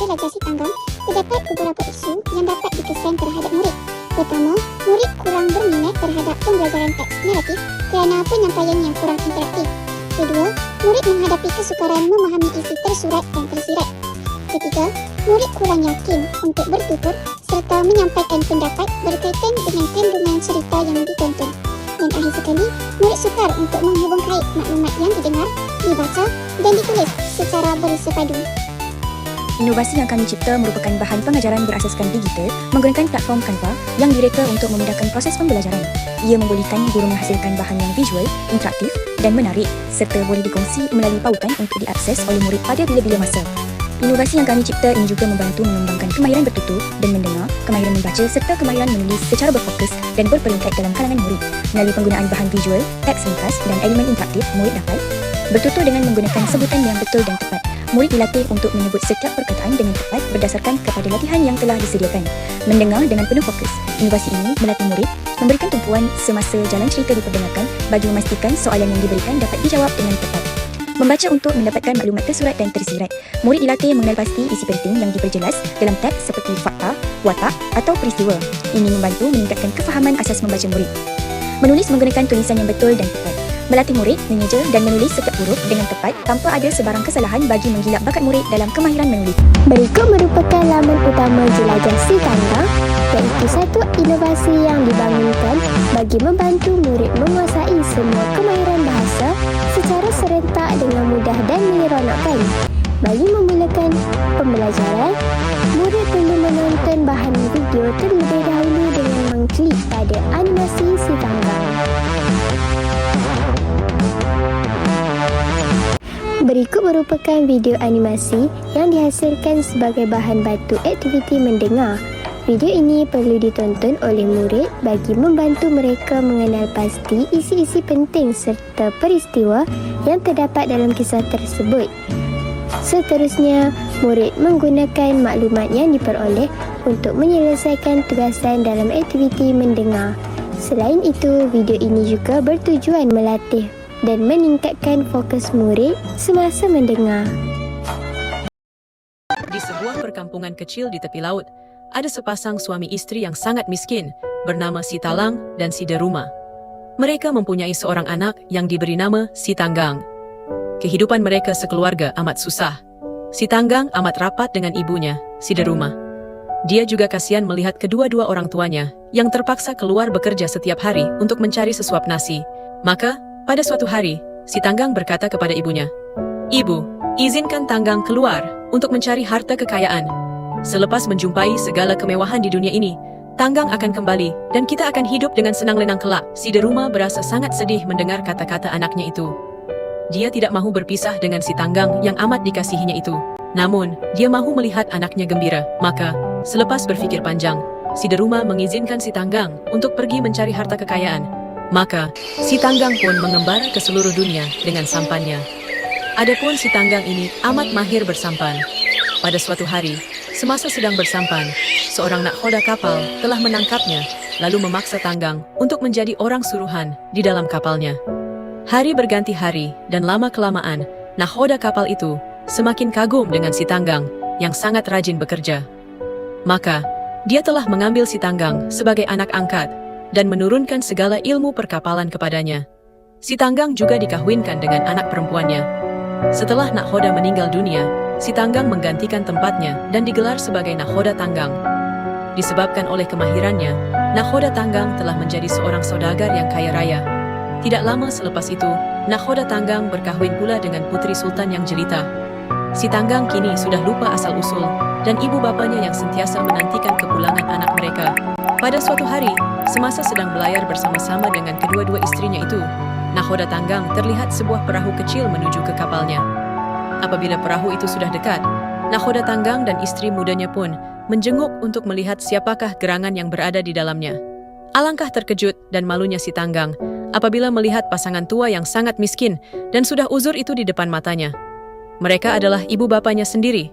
pelajar si tanggang, terdapat beberapa isu yang dapat dikesan terhadap murid. Pertama, murid kurang berminat terhadap pembelajaran teks naratif kerana penyampaian yang kurang interaktif. Kedua, murid menghadapi kesukaran memahami isi tersurat dan tersirat. Ketiga, murid kurang yakin untuk bertutur serta menyampaikan pendapat berkaitan dengan kandungan cerita yang ditonton. Dan akhir sekali, murid sukar untuk menghubung kait maklumat yang didengar, dibaca dan ditulis secara bersepadu. Inovasi yang kami cipta merupakan bahan pengajaran berasaskan digital menggunakan platform Canva yang direka untuk memudahkan proses pembelajaran. Ia membolehkan guru menghasilkan bahan yang visual, interaktif dan menarik serta boleh dikongsi melalui pautan untuk diakses oleh murid pada bila-bila masa. Inovasi yang kami cipta ini juga membantu mengembangkan kemahiran bertutur dan mendengar, kemahiran membaca serta kemahiran menulis secara berfokus dan berperingkat dalam kalangan murid. Melalui penggunaan bahan visual, teks ringkas dan elemen interaktif, murid dapat bertutur dengan menggunakan sebutan yang betul dan tepat. Murid dilatih untuk menyebut setiap perkataan dengan tepat berdasarkan kepada latihan yang telah disediakan. Mendengar dengan penuh fokus. Inovasi ini melatih murid memberikan tumpuan semasa jalan cerita diperdengarkan bagi memastikan soalan yang diberikan dapat dijawab dengan tepat. Membaca untuk mendapatkan maklumat tersurat dan tersirat. Murid dilatih mengenal pasti isi penting yang diperjelas dalam teks seperti fakta, watak atau peristiwa. Ini membantu meningkatkan kefahaman asas membaca murid. Menulis menggunakan tulisan yang betul dan tepat. Melatih murid mengeja dan menulis setiap huruf dengan tepat tanpa ada sebarang kesalahan bagi menggilap bakat murid dalam kemahiran menulis. Berikut merupakan laman utama jelajah si tanggang, iaitu satu inovasi yang dibangunkan bagi membantu murid menguasai semua kemahiran bahasa secara serentak dengan mudah dan menyeronokkan. Bagi memulakan pembelajaran, murid perlu menonton bahan video terlebih dahulu dengan mengklik pada animasi si tanggang. Berikut merupakan video animasi yang dihasilkan sebagai bahan bantu aktiviti mendengar. Video ini perlu ditonton oleh murid bagi membantu mereka mengenal pasti isi-isi penting serta peristiwa yang terdapat dalam kisah tersebut. Seterusnya, murid menggunakan maklumat yang diperoleh untuk menyelesaikan tugasan dalam aktiviti mendengar. Selain itu, video ini juga bertujuan melatih dan meningkatkan fokus murid semasa mendengar. Di sebuah perkampungan kecil di tepi laut, ada sepasang suami istri yang sangat miskin bernama Si Talang dan Si Deruma. Mereka mempunyai seorang anak yang diberi nama Si Tanggang. Kehidupan mereka sekeluarga amat susah. Si Tanggang amat rapat dengan ibunya, Si Deruma. Dia juga kasihan melihat kedua-dua orang tuanya yang terpaksa keluar bekerja setiap hari untuk mencari sesuap nasi. Maka, pada suatu hari, Si Tanggang berkata kepada ibunya, "Ibu, izinkan Tanggang keluar untuk mencari harta kekayaan. Selepas menjumpai segala kemewahan di dunia ini, Tanggang akan kembali dan kita akan hidup dengan senang lenang kelak." Si Deruma berasa sangat sedih mendengar kata-kata anaknya itu. Dia tidak mahu berpisah dengan Si Tanggang yang amat dikasihinya itu. Namun, dia mahu melihat anaknya gembira. Maka, selepas berfikir panjang, Si Deruma mengizinkan Si Tanggang untuk pergi mencari harta kekayaan. Maka, Si Tanggang pun mengembara ke seluruh dunia dengan sampannya. Adapun Si Tanggang ini amat mahir bersampan. Pada suatu hari, semasa sedang bersampan, seorang nakhoda kapal telah menangkapnya, lalu memaksa Tanggang untuk menjadi orang suruhan di dalam kapalnya. Hari berganti hari, dan lama-kelamaan, nakhoda kapal itu semakin kagum dengan Si Tanggang yang sangat rajin bekerja. Maka, dia telah mengambil Si Tanggang sebagai anak angkat dan menurunkan segala ilmu perkapalan kepadanya. Si Tanggang juga dikahwinkan dengan anak perempuannya. Setelah nakhoda meninggal dunia, Si Tanggang menggantikan tempatnya dan digelar sebagai nakhoda Tanggang. Disebabkan oleh kemahirannya, nakhoda Tanggang telah menjadi seorang saudagar yang kaya raya. Tidak lama selepas itu, nakhoda Tanggang berkahwin pula dengan putri sultan yang jelita. Si Tanggang kini sudah lupa asal-usul dan ibu bapanya yang sentiasa menantikan kepulangan anak mereka. Pada suatu hari, semasa sedang belayar bersama-sama dengan kedua-dua istrinya itu, nakhoda Tanggang terlihat sebuah perahu kecil menuju ke kapalnya. Apabila perahu itu sudah dekat, nakhoda Tanggang dan istri mudanya pun menjenguk untuk melihat siapakah gerangan yang berada di dalamnya. Alangkah terkejut dan malunya Si Tanggang apabila melihat pasangan tua yang sangat miskin dan sudah uzur itu di depan matanya. Mereka adalah ibu bapanya sendiri.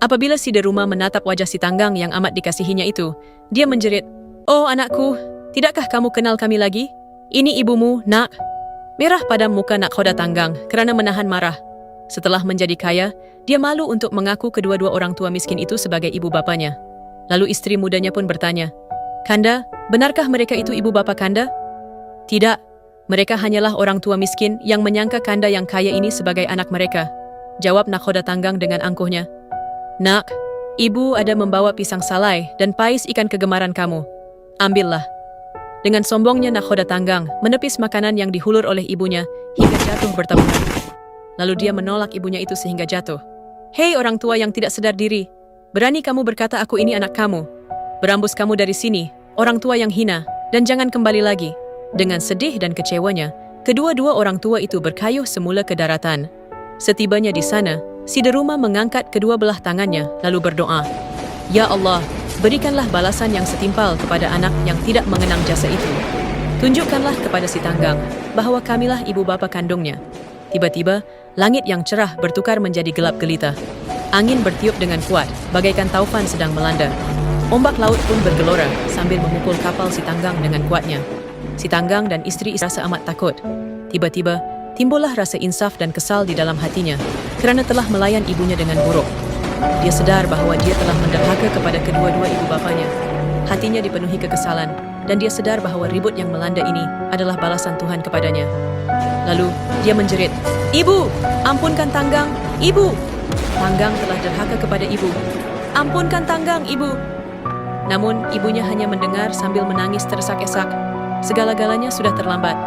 Apabila Si Deruma menatap wajah Si Tanggang yang amat dikasihinya itu, dia menjerit, "Oh anakku, tidakkah kamu kenal kami lagi? Ini ibumu, nak." Merah padam muka nakhoda Tanggang kerana menahan marah. Setelah menjadi kaya, dia malu untuk mengaku kedua-dua orang tua miskin itu sebagai ibu bapanya. Lalu istri mudanya pun bertanya, "Kanda, benarkah mereka itu ibu bapa Kanda?" "Tidak, mereka hanyalah orang tua miskin yang menyangka Kanda yang kaya ini sebagai anak mereka," jawab nakhoda tanggang dengan angkuhnya. "Nak, ibu ada membawa pisang salai dan pais ikan kegemaran kamu. Ambillah." Dengan sombongnya nakhoda tanggang menepis makanan yang dihulur oleh ibunya hingga jatuh bertaburan. Lalu dia menolak ibunya itu sehingga jatuh. "Hei orang tua yang tidak sadar diri, berani kamu berkata aku ini anak kamu? Berambus kamu dari sini, orang tua yang hina, dan jangan kembali lagi." Dengan sedih dan kecewanya, kedua-dua orang tua itu berkayuh semula ke daratan. Setibanya di sana, si deruma mengangkat kedua belah tangannya lalu berdoa, "Ya Allah, berikanlah balasan yang setimpal kepada anak yang tidak mengenang jasa itu. Tunjukkanlah kepada si tanggang bahwa kamilah ibu bapa kandungnya." Tiba-tiba, langit yang cerah bertukar menjadi gelap gelita. Angin bertiup dengan kuat, bagaikan taufan sedang melanda. Ombak laut pun bergelora sambil memukul kapal si tanggang dengan kuatnya. Si tanggang dan istri rasa amat takut. Tiba-tiba, timbullah rasa insaf dan kesal di dalam hatinya kerana telah melayan ibunya dengan buruk. Dia sedar bahawa dia telah menderhaka kepada kedua-dua ibu bapanya. Hatinya dipenuhi kekesalan dan dia sedar bahawa ribut yang melanda ini adalah balasan Tuhan kepadanya. Lalu, dia menjerit, "Ibu, ampunkan Tanggang, Ibu!" Tanggang telah derhaka kepada ibu. "Ampunkan Tanggang, Ibu!" Namun, ibunya hanya mendengar sambil menangis tersesak-esak. Segala-galanya sudah terlambat.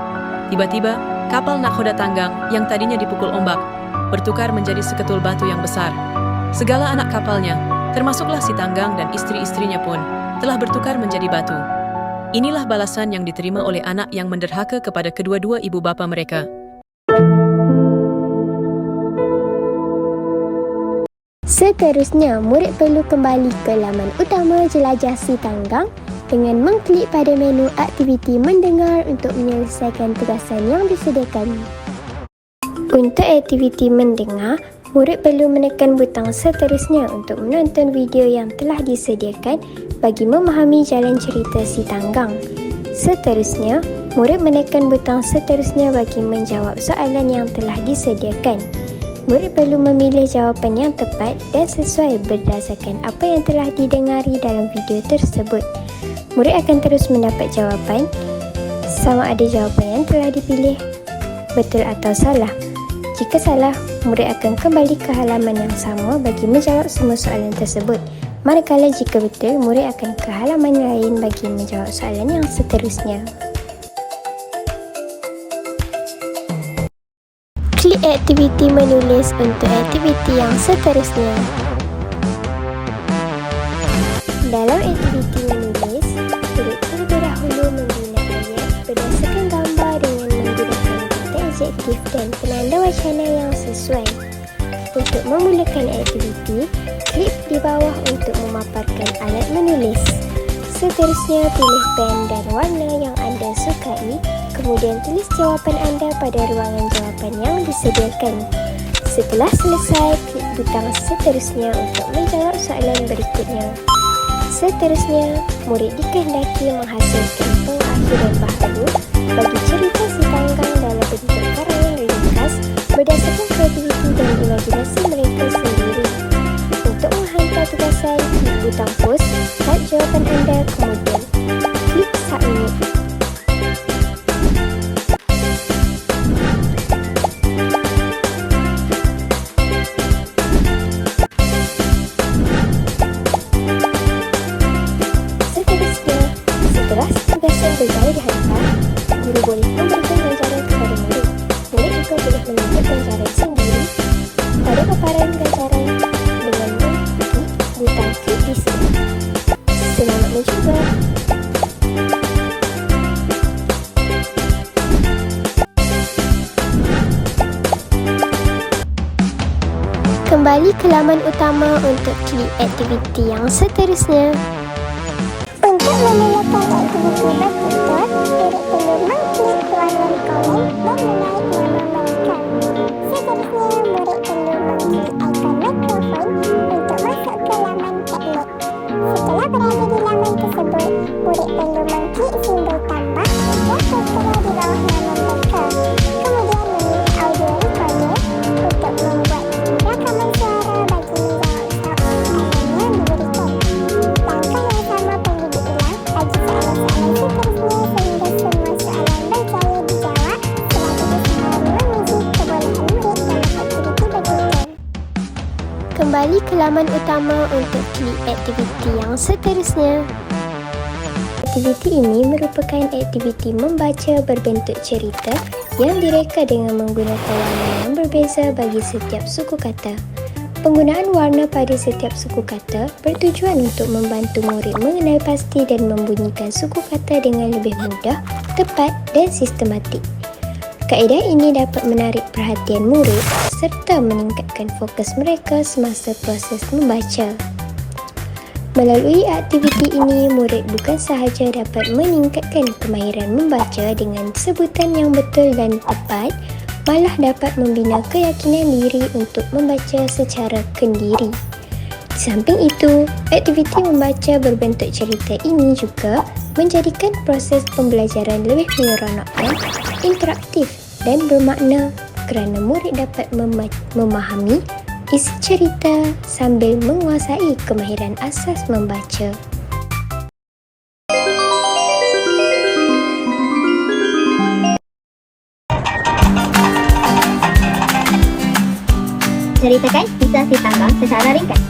Tiba-tiba, kapal nakhoda Tanggang yang tadinya dipukul ombak bertukar menjadi seketul batu yang besar. Segala anak kapalnya, termasuklah si Tanggang dan istri-istrinya pun, telah bertukar menjadi batu. Inilah balasan yang diterima oleh anak yang menderhaka kepada kedua-dua ibu bapa mereka. Seterusnya, murid perlu kembali ke laman utama jelajah si tanggang dengan mengklik pada menu aktiviti mendengar untuk menyelesaikan tugasan yang disediakan. Untuk aktiviti mendengar, murid perlu menekan butang seterusnya untuk menonton video yang telah disediakan bagi memahami jalan cerita si tanggang. Seterusnya, murid menekan butang seterusnya bagi menjawab soalan yang telah disediakan. Murid perlu memilih jawapan yang tepat dan sesuai berdasarkan apa yang telah didengari dalam video tersebut. Murid akan terus mendapat jawapan sama ada jawapan yang telah dipilih betul atau salah. Jika salah, murid akan kembali ke halaman yang sama bagi menjawab semua soalan tersebut. Manakala jika betul, murid akan ke halaman lain bagi menjawab soalan yang seterusnya. Klik aktiviti menulis untuk aktiviti yang seterusnya. Dalam aktiviti menulis, murid terlebih dahulu membina ayat berdasarkan gambar dengan menggunakan kata adjektif dan penanda wacana yang sesuai. Untuk memulakan aktiviti, klik di bawah untuk memaparkan alat menulis. Seterusnya, pilih pen dan warna yang anda sukai, kemudian tulis jawapan anda pada ruangan jawapan yang disediakan. Setelah selesai, klik butang seterusnya untuk menjawab soalan berikutnya. Seterusnya, murid dikehendaki menghasilkan pengakhiran baharu bagi cerita si tanggang dalam bentuk karangan ringkas berdasarkan kreativiti dan imajinasi mereka sendiri. Untuk menghantar tugasan, klik butang post, type jawapan anda, kemudian klik submit. Seterusnya, setelah tugasan berjaya dihantar, guru boleh memberikan ganjaran kepada murid. Murid juga boleh menunjuk ganjaran sendiri pada paparan ganjaran dengan mengklik butang klik di sini. Selamat mencuba! Kembali ke laman utama untuk klik aktiviti yang seterusnya. Untuk memulakan aktiviti berikut, murid perlu mengklik ruangan komen dan menaik nama mereka. Seterusnya, murid perlu mengklik ikon mikrofon untuk masuk ke laman teknik. Setelah berada di laman tersebut, murid perlu mengklik simbol tambah yang tertera di bawah nama mereka. Kemudian memilih audio recorder untuk membuat kembali ke laman utama untuk klik aktiviti yang seterusnya. Aktiviti ini merupakan aktiviti membaca berbentuk cerita yang direka dengan menggunakan warna yang berbeza bagi setiap suku kata. Penggunaan warna pada setiap suku kata bertujuan untuk membantu murid mengenal pasti dan membunyikan suku kata dengan lebih mudah, tepat dan sistematik. Kaedah ini dapat menarik perhatian murid serta meningkatkan fokus mereka semasa proses membaca. Melalui aktiviti ini, murid bukan sahaja dapat meningkatkan kemahiran membaca dengan sebutan yang betul dan tepat, malah dapat membina keyakinan diri untuk membaca secara kendiri. Di samping itu, aktiviti membaca berbentuk cerita ini juga menjadikan proses pembelajaran lebih menyeronokkan, interaktif dan bermakna kerana murid dapat memahami isi cerita sambil menguasai kemahiran asas membaca. Ceritakan kisah si tanggang secara ringkas.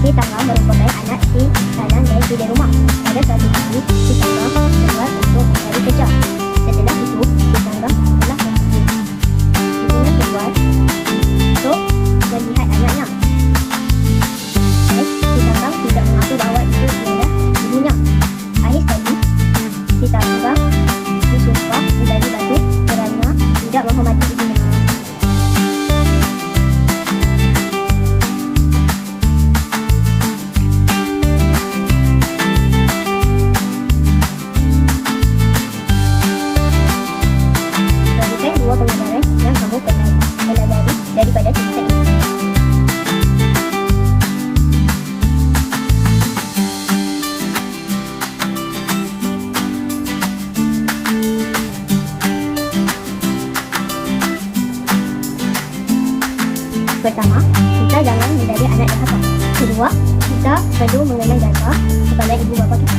Si tanggang merupakan anak si Talang dan si Rumah. Pada suatu hari, si tanggang keluar untuk mencari kerja. Setelah itu, si tanggang telah berhenti. Ibunya keluar untuk melihat anaknya. Si tanggang tidak mengaku bahawa itu adalah ibunya. Akhir sekali, si tanggang disumpah menjadi batu kerana tidak menghormati ibunya. Berikan dua pelajaran yang kamu pernah pelajari daripada cerita ini. Pertama, kita jangan menjadi anak yang nakal. Kedua, kita perlu mengenal jasa kepada ibu bapa kita.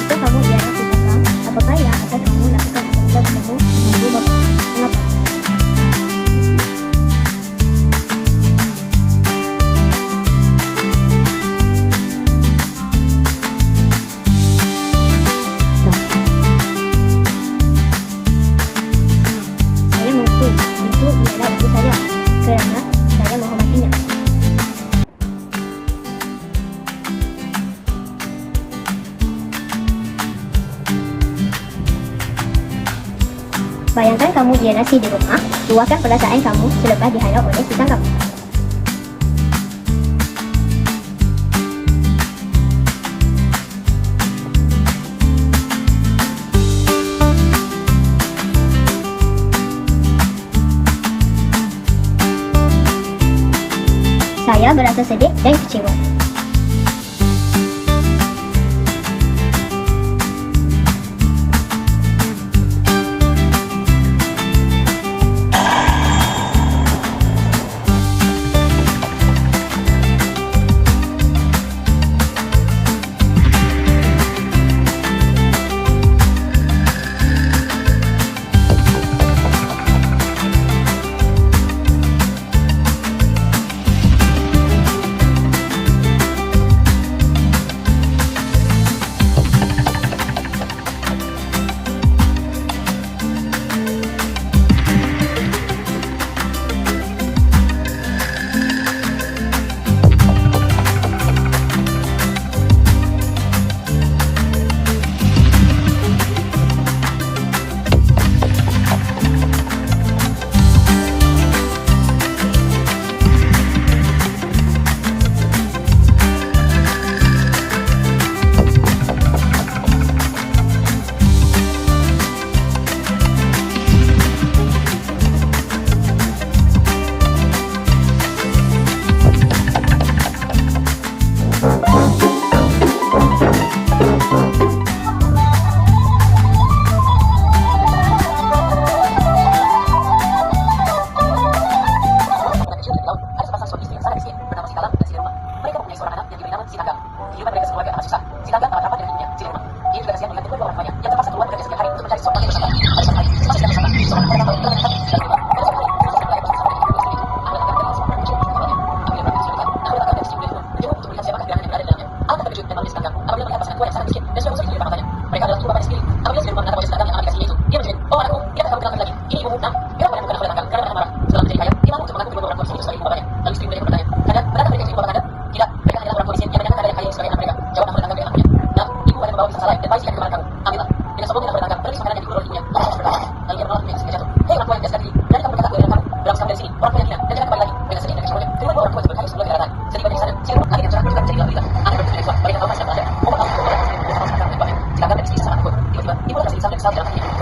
Jika kamu ialah si tanggang, apakah yang akan kamu lakukan apabila bertemu dengan ibu bapa? Mengapa? Saya mengakui itu ialah ibu saya kerana saya menghormatinya. Bayangkan kamu ialah si di rumah, luahkan perasaan kamu selepas dihadap oleh si tanggang. Saya berasa sedih dan kecewa.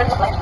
Terima kasih.